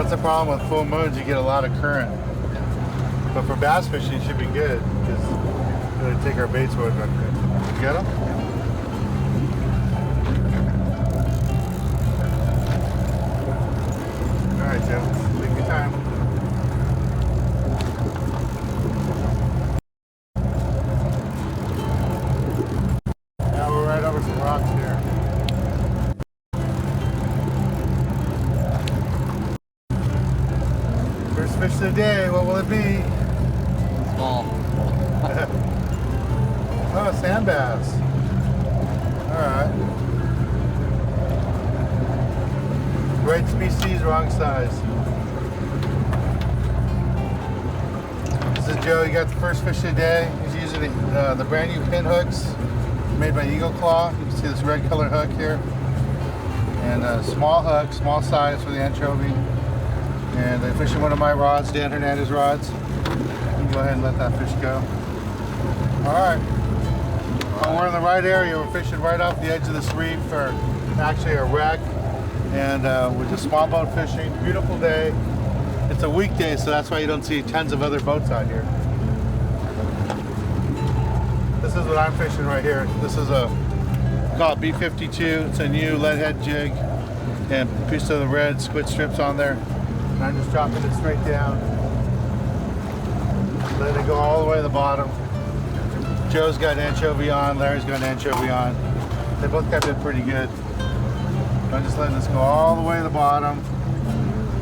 That's the problem with full moons, you get a lot of current. But for bass fishing, it should be good because we're going to take our baits with us. You get them? All right, Jim. Take your time. Now we're right over some rocks here. First fish of the day, what will it be? Small. Oh, sand bass. Alright. Right species, wrong size. This is Joe, you got the first fish of the day. He's using the brand new pin hooks made by Eagle Claw. You can see this red colored hook here. And a small hook, small size for the anchovy. And they're fishing one of my rods, Dan Hernandez rods. You can go ahead and let that fish go. Alright. Well, we're in the right area. We're fishing right off the edge of this reef, or actually a wreck. And we're just small boat fishing. Beautiful day. It's a weekday, so that's why you don't see tons of other boats out here. This is what I'm fishing right here. This is a called B52. It's a new lead head jig and a piece of the red squid strips on there. And I'm just dropping it straight down. Let it go all the way to the bottom. Joe's got an anchovy on, Larry's got an anchovy on. They both kept it pretty good. I'm just letting this go all the way to the bottom.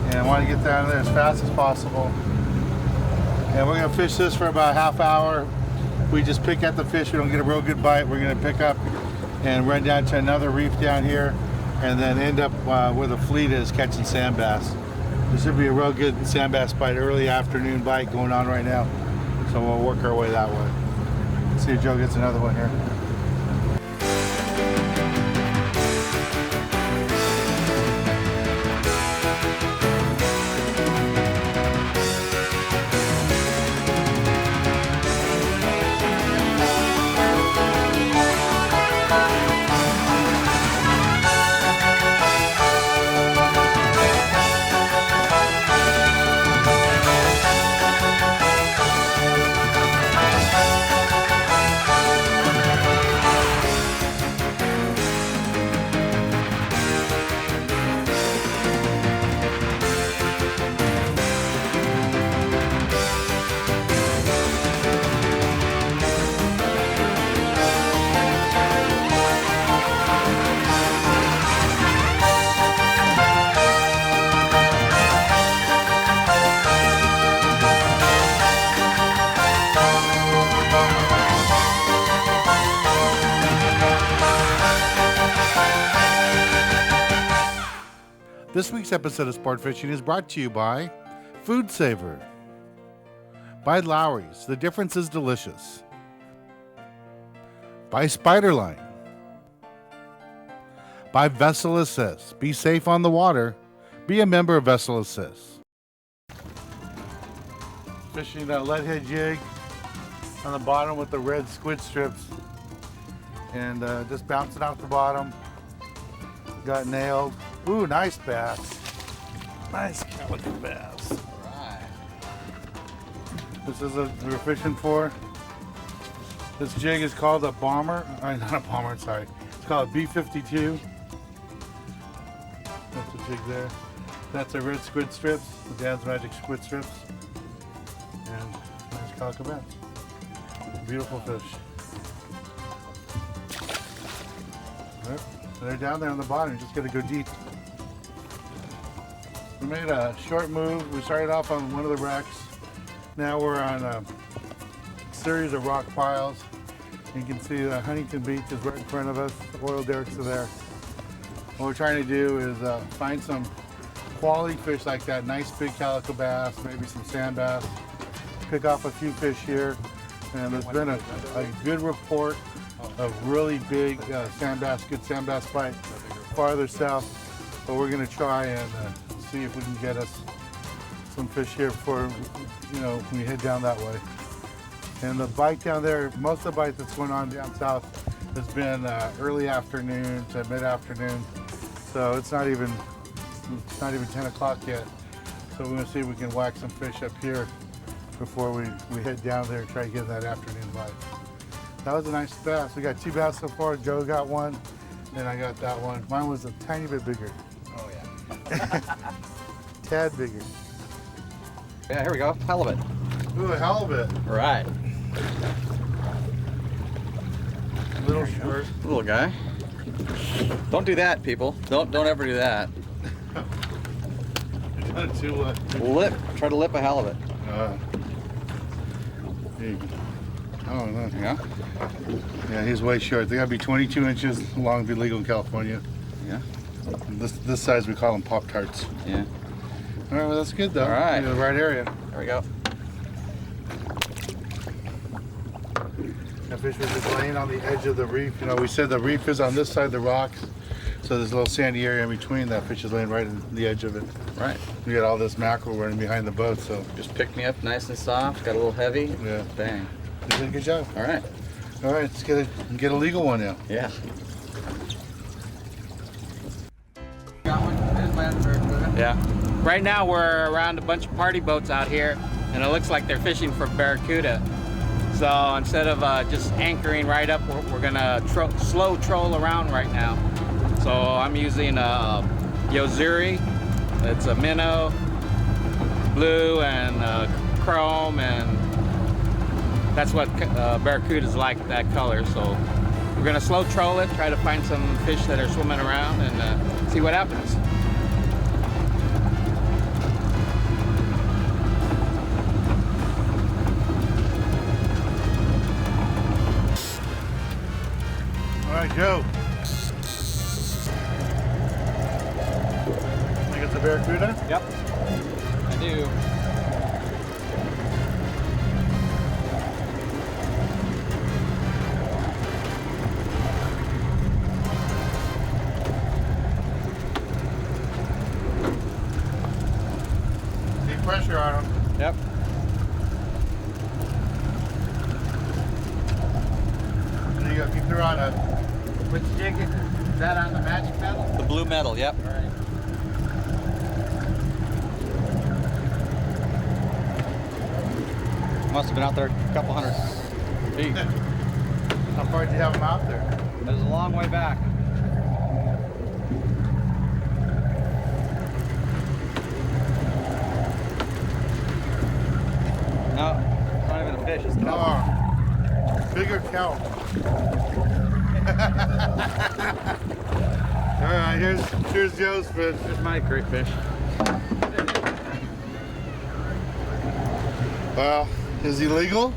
And I want to get down there as fast as possible. And we're going to fish this for about a half hour. We just pick at the fish, we don't get a real good bite. We're going to pick up and run down to another reef down here and then end up where the fleet is catching sand bass. This should be a real good sand bass bite, early afternoon bite going on right now. So we'll work our way that way. Let's see if Joe gets another one here. This week's episode of Sport Fishing is brought to you by Food Saver, by Lowry's, the difference is delicious, by Spiderline, by Vessel Assist, be safe on the water, be a member of Vessel Assist. Fishing a lead head jig on the bottom with the red squid strips and just bouncing off the bottom. Got nailed. Ooh, nice bass. Nice calico bass. All right. This is what we're fishing for. This jig is called a bomber. Not a bomber, sorry. It's called a B52. That's the jig there. That's a red squid strips, the Dad's Magic squid strips. And nice calico bass. Beautiful fish. Yep. They're down there on the bottom. You just got to go deep. We made a short move. We started off on one of the wrecks. Now we're on a series of rock piles. You can see the Huntington Beach is right in front of us. The oil derricks are there. What we're trying to do is find some quality fish like that. Nice big calico bass, maybe some sand bass. Pick off a few fish here. And there's been a good report of really big sand bass, good sand bass bite farther south. But we're going to try and see if we can get us some fish here before, we head down that way. And the bite down there, most of the bite that's going on down south has been early afternoon to mid-afternoon. So it's not even 10 o'clock yet. So we're gonna see if we can whack some fish up here before we head down there and try to get that afternoon bite. That was a nice bass. We got 2 bass so far. Joe got one, and I got that one. Mine was a tiny bit bigger. Oh yeah. Tad bigger. Yeah, here we go. Halibut. Ooh, a halibut. Right. Little short. Little guy. Don't do that, people. Don't ever do that. Try to lip a halibut. Oh, no. Yeah. Yeah, he's way short. They gotta be 22 inches long to be legal in California. Yeah. This size we call them Pop-Tarts. Yeah. All right, well that's good though. All right. You're in the right area. There we go. That fish was just laying on the edge of the reef. You know, we said the reef is on this side of the rocks. So there's a little sandy area in between. That fish is laying right in the edge of it. Right. We got all this mackerel running behind the boat, so. Just picked me up nice and soft. Got a little heavy. Yeah. Bang. You did a good job. All right. All right, let's get a legal one now. Yeah. Got one. Yeah. Right now we're around a bunch of party boats out here, and it looks like they're fishing for barracuda. So instead of just anchoring right up, we're gonna slow troll around right now. So I'm using a Yozuri. It's a minnow, blue, and chrome, and that's what barracuda's like, that color. So we're gonna slow troll it, try to find some fish that are swimming around, and see what happens. All right, Joe. Think it's a barracuda? Yep, I do. Need pressure on them. Yep. There you go. You threw on a. Which jig is that, on the magic metal? The blue metal, yep. All right. Must have been out there a couple hundred feet. How far did you have them out there? It was a long way back. No, it's not even a fish, it's a kelp. Oh, bigger kelp. All right, here's Joe's fish. Here's my great fish. Well, is he legal?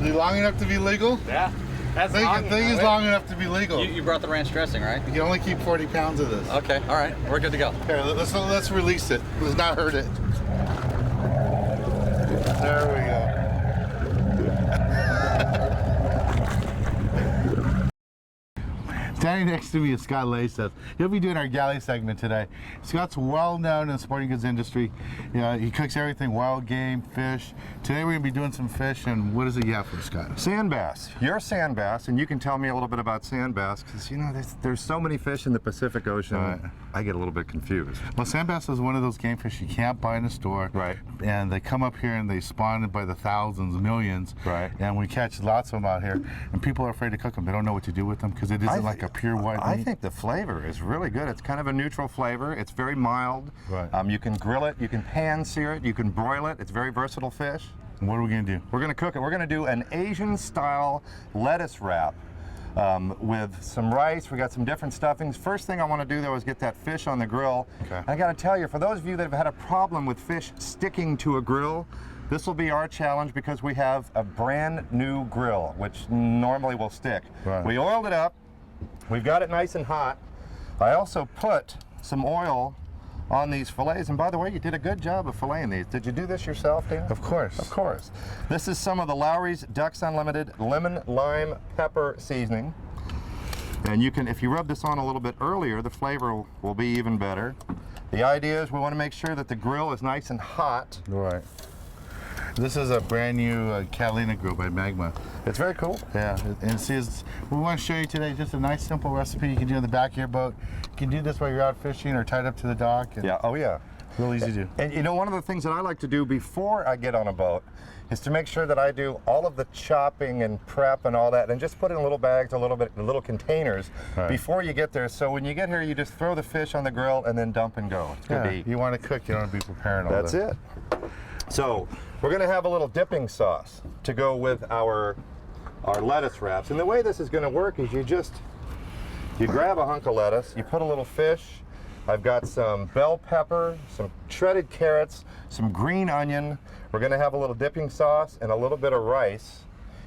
Is he long enough to be legal? Yeah, that's I think he's long enough to be legal. You brought the ranch dressing, right? You can only keep 40 pounds of this. Okay, all right, we're good to go. Here, let's release it. Let's not hurt it. There we go. Standing next to me is Scott Layseth. He'll be doing our galley segment today. Scott's well known in the sporting goods industry. You know, he cooks everything, wild game, fish. Today we're gonna be doing some fish, and what is it you have for us, Scott? Sand bass. You're a sand bass, and you can tell me a little bit about sand bass, because you know there's so many fish in the Pacific Ocean. Right. I get a little bit confused. Well, sand bass is one of those game fish you can't buy in a store. Right. And they come up here and they spawn by the thousands, millions. Right. And we catch lots of them out here, and people are afraid to cook them. They don't know what to do with them because it isn't like a pure white meat. I think the flavor is really good. It's kind of a neutral flavor. It's very mild. Right. You can grill it, you can pan sear it, you can broil it. It's a very versatile fish. And what are we gonna do? We're gonna cook it. We're gonna do an Asian style lettuce wrap. With some rice. We got some different stuffings. First thing I want to do though is get that fish on the grill. Okay. I got to tell you, for those of you that have had a problem with fish sticking to a grill, this will be our challenge because we have a brand new grill, which normally will stick. Right. We oiled it up. We've got it nice and hot. I also put some oil on these fillets, and by the way, you did a good job of filleting these. Did you do this yourself, Dan? Of course. Of course. This is some of the Lowry's Ducks Unlimited lemon lime pepper seasoning. And you can, if you rub this on a little bit earlier, the flavor will be even better. The idea is we want to make sure that the grill is nice and hot. Right. This is a brand new Catalina grill by Magma. It's very cool. Yeah, and see, we want to show you today just a nice simple recipe you can do in the back of your boat. You can do this while you're out fishing or tied up to the dock. And Yeah, oh yeah. Real easy to do. And you know, one of the things that I like to do before I get on a boat is to make sure that I do all of the chopping and prep and all that, and just put it in little bags, little containers before you get there. So when you get here, you just throw the fish on the grill and then dump and go. It's good to eat. You want to cook, you don't want to be preparing all that. That's it. So we're going to have a little dipping sauce to go with our lettuce wraps. And the way this is going to work is you grab a hunk of lettuce, you put a little fish. I've got some bell pepper, some shredded carrots, some green onion. We're going to have a little dipping sauce and a little bit of rice,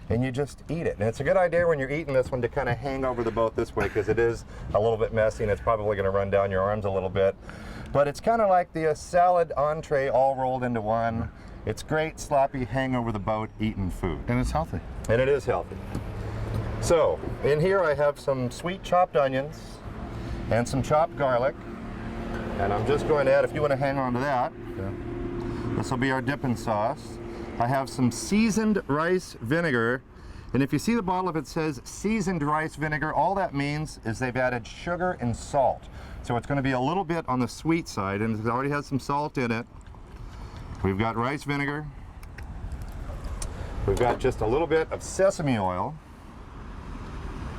and you just eat it. And it's a good idea when you're eating this one to kind of hang over the boat this way, because it is a little bit messy and it's probably going to run down your arms a little bit. But it's kind of like the salad entree all rolled into one. It's great, sloppy, hang over the boat eating food. And it's healthy. And it is healthy. So in here I have some sweet chopped onions and some chopped garlic. And I'm just going to add, if you want to hang on to that, this will be our dipping sauce. I have some seasoned rice vinegar. And if you see the bottle, if it says seasoned rice vinegar, all that means is they've added sugar and salt. So it's going to be a little bit on the sweet side, and it already has some salt in it. We've got rice vinegar. We've got just a little bit of sesame oil.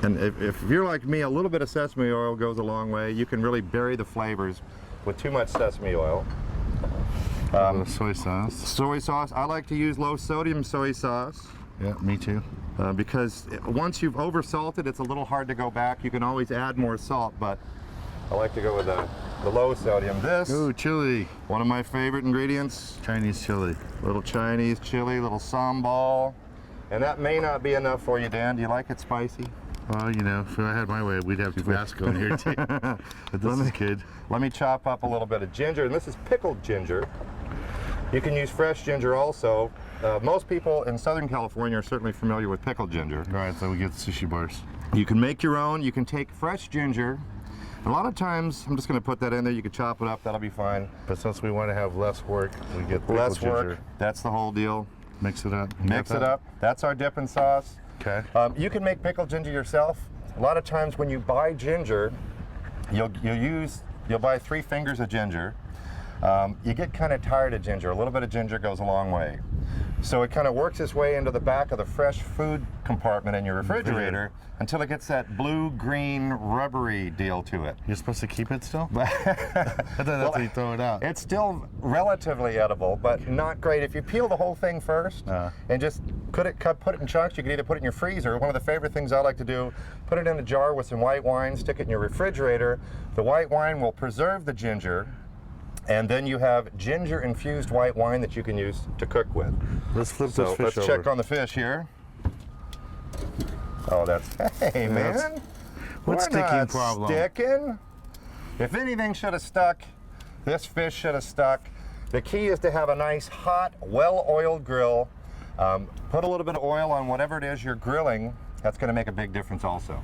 And if you're like me, a little bit of sesame oil goes a long way. You can really bury the flavors with too much sesame oil. Soy sauce. Soy sauce. I like to use low sodium soy sauce. Yeah, me too. Because once you've over-salted, it's a little hard to go back. You can always add more salt, but I like to go with the low sodium. This, Ooh, chili. one of my favorite ingredients. Chinese chili. Little Chinese chili, little sambal. And that may not be enough for you, Dan. Do you like it spicy? Well, you know, if I had my way, we'd have Tabasco in here too. But this is good. Let me chop up a little bit of ginger, and this is pickled ginger. You can use fresh ginger also. Most people in Southern California are certainly familiar with pickled ginger. All right, so we get sushi bars. You can make your own. You can take fresh ginger. A lot of times, I'm just going to put that in there. You can chop it up. That'll be fine. But since we want to have less work, we get pickled Less work. ginger. That's the whole deal. Mix it up. You Mix got it that? up. That's our dipping sauce. Okay. You can make pickled ginger yourself. A lot of times when you buy ginger, you'll buy 3 fingers of ginger. You get kind of tired of ginger. A little bit of ginger goes a long way. So it kind of works its way into the back of the fresh food compartment in your refrigerator until it gets that blue-green rubbery deal to it. You're supposed to keep it still? I thought that's how you throw it out. It's still relatively edible, but not great. If you peel the whole thing first and just put it in chunks, you can either put it in your freezer. One of the favorite things I like to do, put it in a jar with some white wine, stick it in your refrigerator. The white wine will preserve the ginger, and then you have ginger-infused white wine that you can use to cook with. Let's flip this fish let's over. check on the fish here. Oh, hey, man. What We're sticking not problem? Sticking. If anything should have stuck, this fish should have stuck. The key is to have a nice, hot, well-oiled grill. Put a little bit of oil on whatever it is you're grilling. That's going to make a big difference also.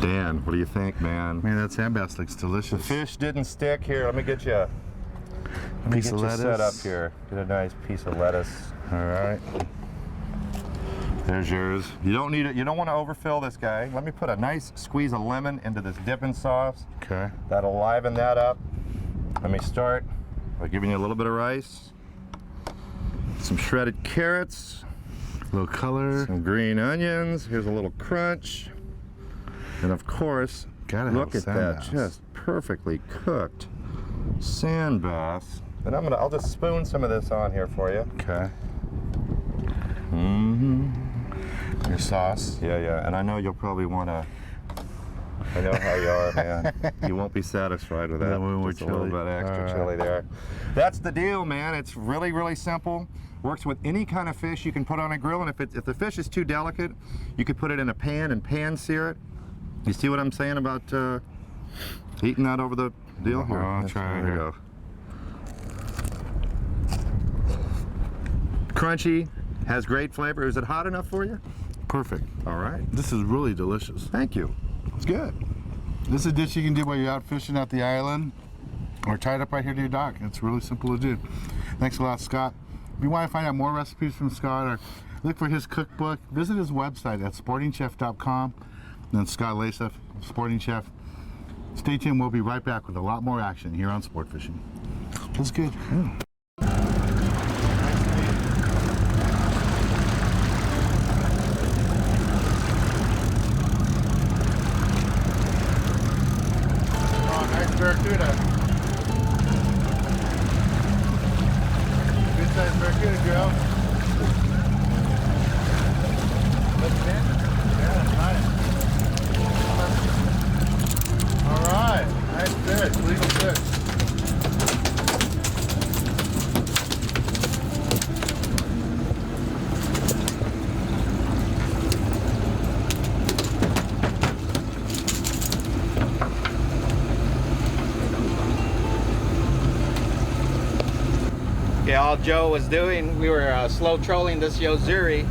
Dan, what do you think, man? Man, that sand bass looks delicious. The fish didn't stick. Here, let me get you Piece of lettuce. set up here. Get a nice piece of lettuce. All right. There's yours. You don't need it. You don't want to overfill this guy. Let me put a nice squeeze of lemon into this dipping sauce. Okay. That'll liven that up. Let me start by giving you a little bit of rice, some shredded carrots, A little color. some green onions. Here's a little crunch. And of course, Gotta look have at sand that, bass. just perfectly cooked sand bass. And I'll just spoon some of this on here for you. Okay. Mm-hmm. Your sauce. Yeah, and I know you'll probably want to. I know how you are, man. You won't be satisfied with that. No, more Just a little chili. bit extra All right. chili there. That's the deal, man. It's really, really simple. Works with any kind of fish you can put on a grill, and if the fish is too delicate, you could put it in a pan and pan sear it. You see what I'm saying about eating that over the deal? Here, I'll try it there here. you go. Crunchy, has great flavor. Is it hot enough for you? Perfect. All right. This is really delicious. Thank you. It's good. This is a dish you can do while you're out fishing at the island or tied up right here to your dock. It's really simple to do. Thanks a lot, Scott. If you want to find out more recipes from Scott or look for his cookbook, visit his website at sport-fishing.com. And then Scott Laseth, Sporting Chef. Stay tuned. We'll be right back with a lot more action here on Sport Fishing. That's good. Yeah. Oh, nice barracuda. Good sized barracuda, Joe. Looks in? Yeah, nice. All right, nice fish, legal fish. Okay, all Joe was doing, we were slow trolling this Yozuri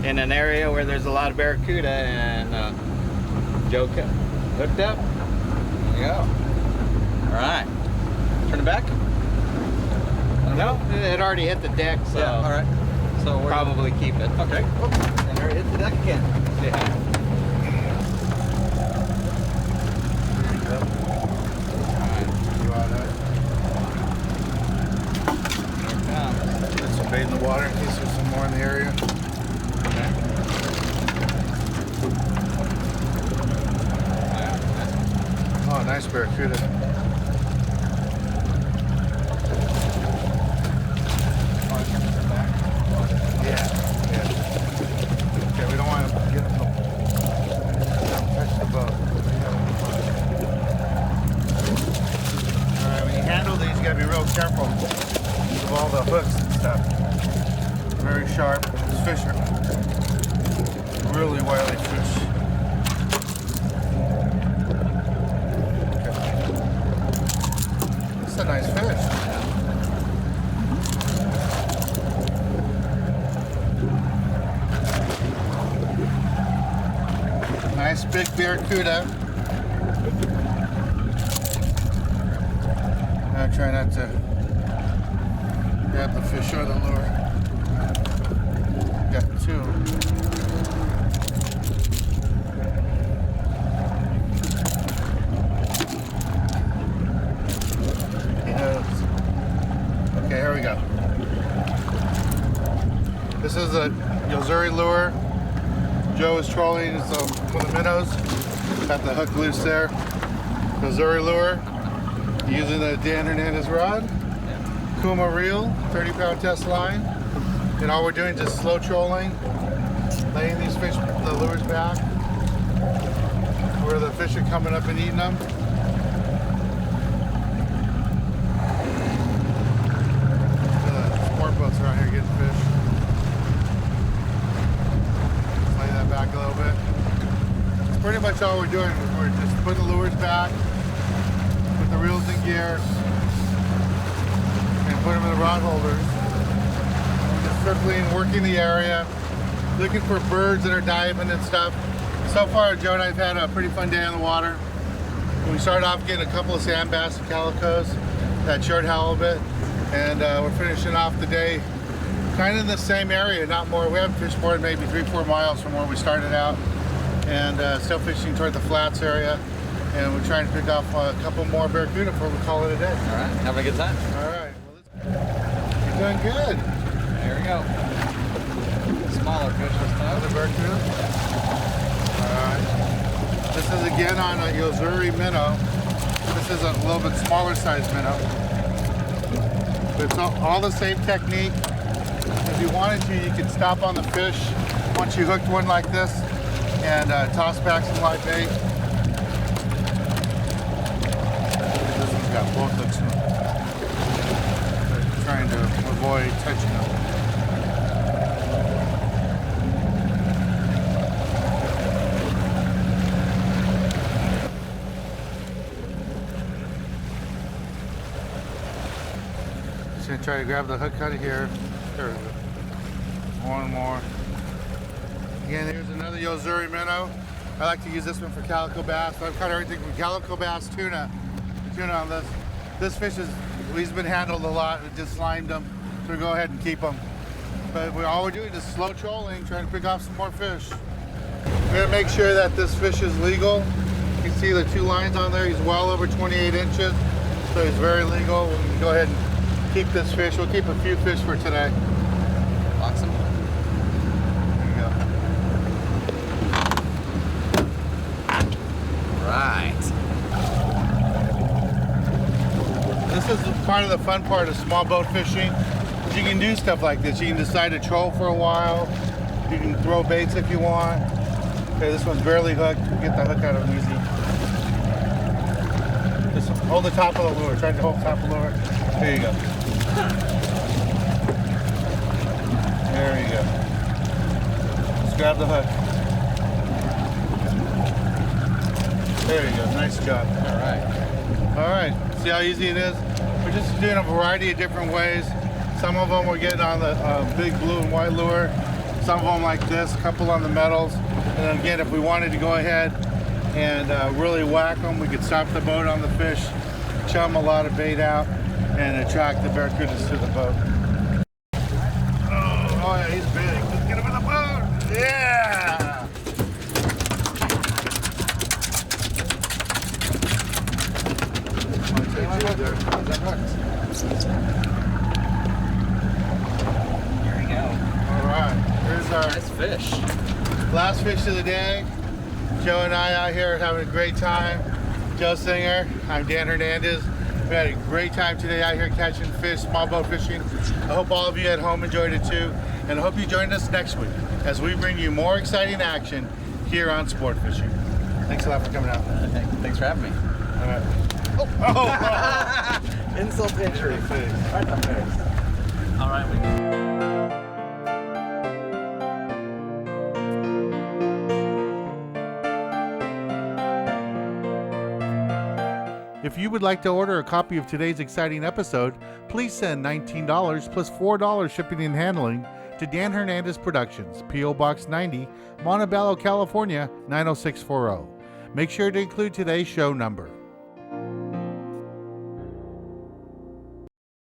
in an area where there's a lot of barracuda, and Joe kept hooked up. There you go. All right. Turn it back? No, it already hit the deck, so Yeah, all right. So we're probably keep it. okay. Oh, and there it hit the deck again. Yeah. Put some bait in the water in case there's some more in the area. Oh, nice barracuda. Yeah, yeah. Okay, we don't want to get them to touch the boat. Alright, when you handle these, you gotta be real careful of all the hooks and stuff. Very sharp. These fish are really wily fish. This is a nice fish. Nice big barracuda. Now try not to grab the fish or the lure. Got two. He knows. Okay, here we go. This is a Yozuri lure. Joe is trolling some of the minnows. Got the hook loose there. Yozuri lure. Using a Dan Hernandez rod. Kuma reel, 30-pound test line. And all we're doing is just slow trolling, laying these fish, the lures back, where the fish are coming up and eating them. The sport boats around here getting fish. Lay that back a little bit. That's pretty much all we're doing. We're just putting the lures back, put the reels in gear, and put them in the rod holders. Just circling, working the area, looking for birds that are diving and stuff. So far, Joe and I have had a pretty fun day on the water. We started off getting a couple of sand bass and calicos, that short halibut, and we're finishing off the day kind of in the same area, not more. We haven't fished more than maybe 3-4 miles from where we started out, and still fishing toward the flats area. And we're trying to pick off a couple more barracuda before we call it a day. All right, having a good time. All right. Well, you're doing good. There we go. Smaller fish this time. Another barracuda. All right. This is again on a Yozuri minnow. This is a little bit smaller size minnow. But it's all the same technique. If you wanted to, you could stop on the fish once you hooked one like this and toss back some live bait. This one's got both hooks in it. They're trying to avoid touching them. Just gonna try to grab the hook out of here. There we go. One more. Again, here's another Yozuri minnow. I like to use this one for calico bass. I've caught everything from calico bass, tuna on this. This fish he's been handled a lot. We just slimed him, so we go ahead and keep him. But all we're doing is slow trolling, trying to pick off some more fish. We're gonna make sure that this fish is legal. You can see the two lines on there. He's well over 28 inches, so he's very legal. We can go ahead and keep this fish. We'll keep a few fish for today. Awesome. There you go. Right. This is part of the fun part of small boat fishing. You can do stuff like this. You can decide to troll for a while. You can throw baits if you want. Okay, this one's barely hooked. Get the hook out of it easy. Just hold the top of the lure. Try to hold the top of the lure. There you go. There you go. Just grab the hook. There you go. Nice job. All right. All right. See how easy it is? We're just doing a variety of different ways. Some of them we're getting on the big blue and white lure. Some of them like this, a couple on the metals. And then again, if we wanted to go ahead and really whack them, we could stop the boat on the fish, chum a lot of bait out, and attract the barracudas to the boat. Oh yeah, he's big. Let's get him in the boat. Yeah! Here we go. All right, here's our Nice fish. last fish of the day. Joe and I out here having a great time. Joe Singer, I'm Dan Hernandez. We had a great time today out here catching fish, small boat fishing. I hope all of you at home enjoyed it too. And I hope you join us next week as we bring you more exciting action here on Sport Fishing. Thanks a lot for coming out. Thanks for having me. All right. Oh. Insult to injury. Right in the face. All right. If you would like to order a copy of today's exciting episode, please send $19 plus $4 shipping and handling to Dan Hernandez Productions, P.O. Box 90, Montebello, California, 90640. Make sure to include today's show number.